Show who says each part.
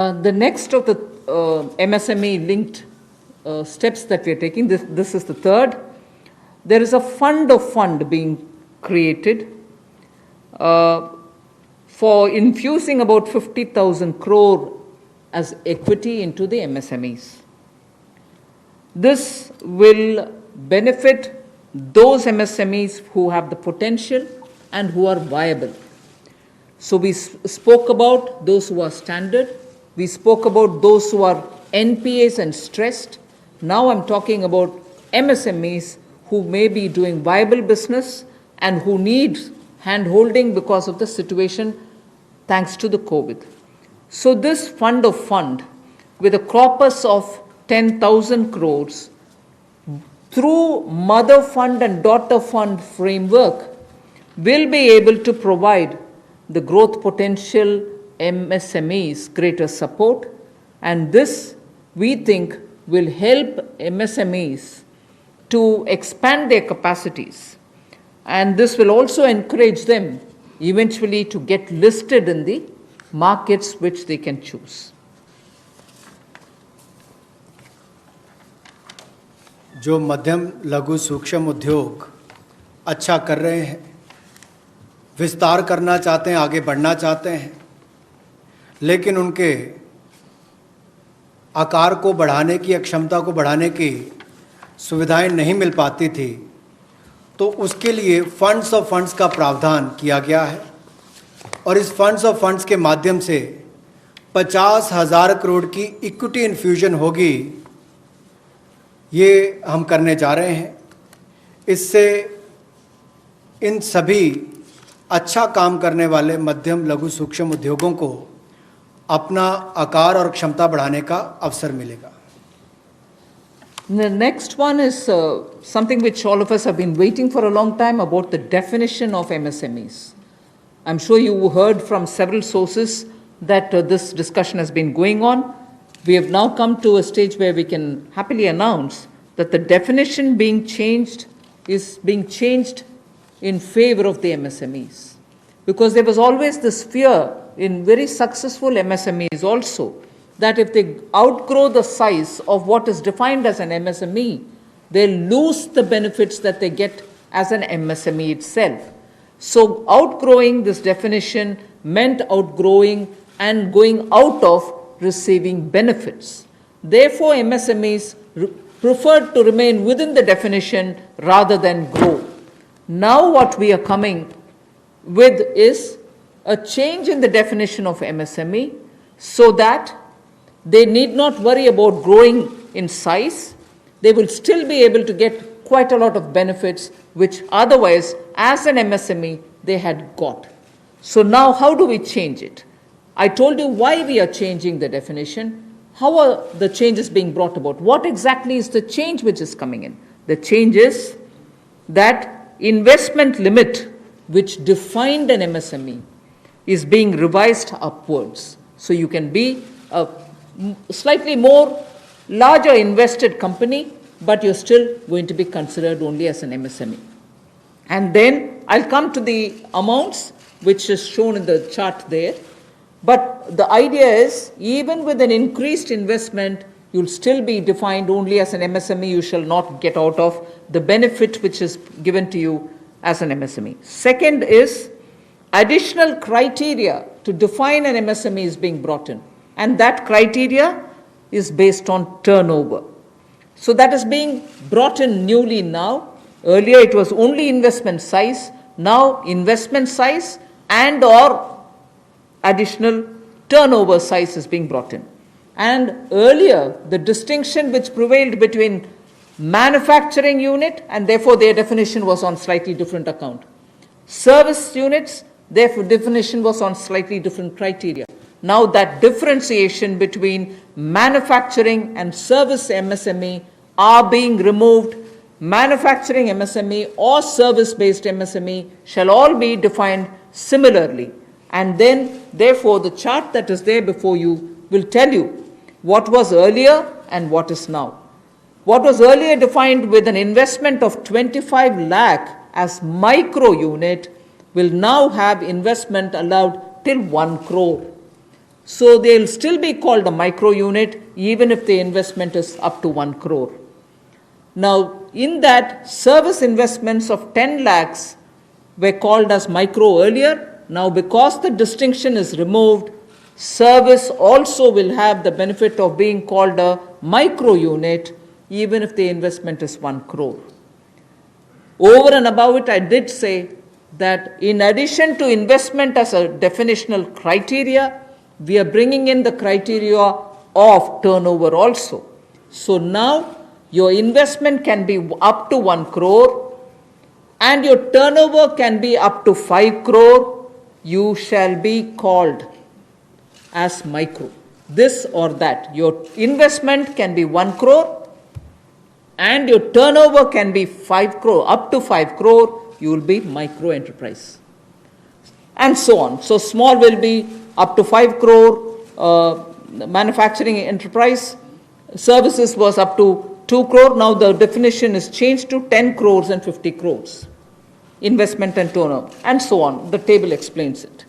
Speaker 1: The next of the MSME linked steps that we are taking, this is the third. There is a fund being created for infusing about 50,000 crore as equity into the MSMEs. This will benefit those MSMEs who have the potential and who are viable. So we spoke about those who are standard. We spoke about those who are NPAs and stressed. Now I'm talking about MSMEs who may be doing viable business and who need hand-holding because of the situation thanks to the COVID. So this fund with a corpus of 10,000 crores through mother fund and daughter fund framework will be able to provide the growth potential MSMEs greater support, and this we think will help MSMEs to expand their capacities, and this will also encourage them eventually to get listed in the markets which they can choose.
Speaker 2: जो मध्यम लघु सूक्ष्म उद्योग अच्छा कर रहे हैं, विस्तार करना चाहते हैं, आगे बढ़ना चाहते हैं, लेकिन उनके आकार को बढ़ाने की, क्षमता को बढ़ाने की सुविधाएं नहीं मिल पाती थी, तो उसके लिए फंड्स ऑफ फंड्स का प्रावधान किया गया है और इस फंड्स ऑफ फंड्स के माध्यम से 50,000 करोड़ की इक्विटी इन्फ्यूजन होगी, ये हम करने जा रहे हैं। इससे इन सभी अच्छा काम करने वाले मध्यम लघु सूक्ष्म उद्योगों को अपना आकार और क्षमता बढ़ाने का अवसर मिलेगा।
Speaker 1: The next one is something which all of us have been waiting for a long time, about the definition of MSMEs. I'm sure you heard from several sources that this discussion has been going on. We have now come to a stage where we can happily announce that the definition being changed is being changed in favor of the MSMEs. Because there was always this fear in very successful MSMEs also, that if they outgrow the size of what is defined as an MSME, they'll lose the benefits that they get as an MSME itself. So outgrowing this definition meant outgrowing and going out of receiving benefits. Therefore, MSMEs preferred to remain within the definition rather than grow. Now what we are coming with is a change in the definition of MSME so that they need not worry about growing in size. They will still be able to get quite a lot of benefits which otherwise as an MSME they had got. So now how do we change it? I told you why we are changing the definition. How are the changes being brought about? What exactly is the change which is coming in? The change is that investment limit which defined an MSME is being revised upwards. So you can be a slightly more larger invested company, but you're still going to be considered only as an MSME. And then I'll come to the amounts which is shown in the chart there. But the idea is, even with an increased investment, you'll still be defined only as an MSME. You shall not get out of the benefit which is given to you as an MSME. Second is, additional criteria to define an MSME is being brought in. And that criteria is based on turnover. So that is being brought in newly now. Earlier it was only investment size. Now investment size and or additional turnover size is being brought in. And earlier, the distinction which prevailed between manufacturing unit, and therefore their definition was on slightly different account. Service units, therefore definition was on slightly different criteria. Now that differentiation between manufacturing and service MSME are being removed. Manufacturing MSME or service-based MSME shall all be defined similarly. And then, therefore, the chart that is there before you will tell you what was earlier and what is now. What was earlier defined with an investment of 25 lakh as micro unit will now have investment allowed till 1 crore. So they'll still be called a micro unit even if the investment is up to 1 crore. Now, in that, service investments of 10 lakhs were called as micro earlier. Now, because the distinction is removed, service also will have the benefit of being called a micro unit even if the investment is 1 crore. Over and above it, I did say that in addition to investment as a definitional criteria, we are bringing in the criteria of turnover also. So now your investment can be up to 1 crore and your turnover can be up to 5 crore. You shall be called as micro. This or that. Your investment can be 1 crore and your turnover can be 5 crore, up to 5 crore, you will be micro enterprise. And so on. So small will be up to 5 crore, manufacturing enterprise. Services was up to 2 crore. Now the definition is changed to 10 crores and 50 crores. Investment and turnover, and so on. The table explains it.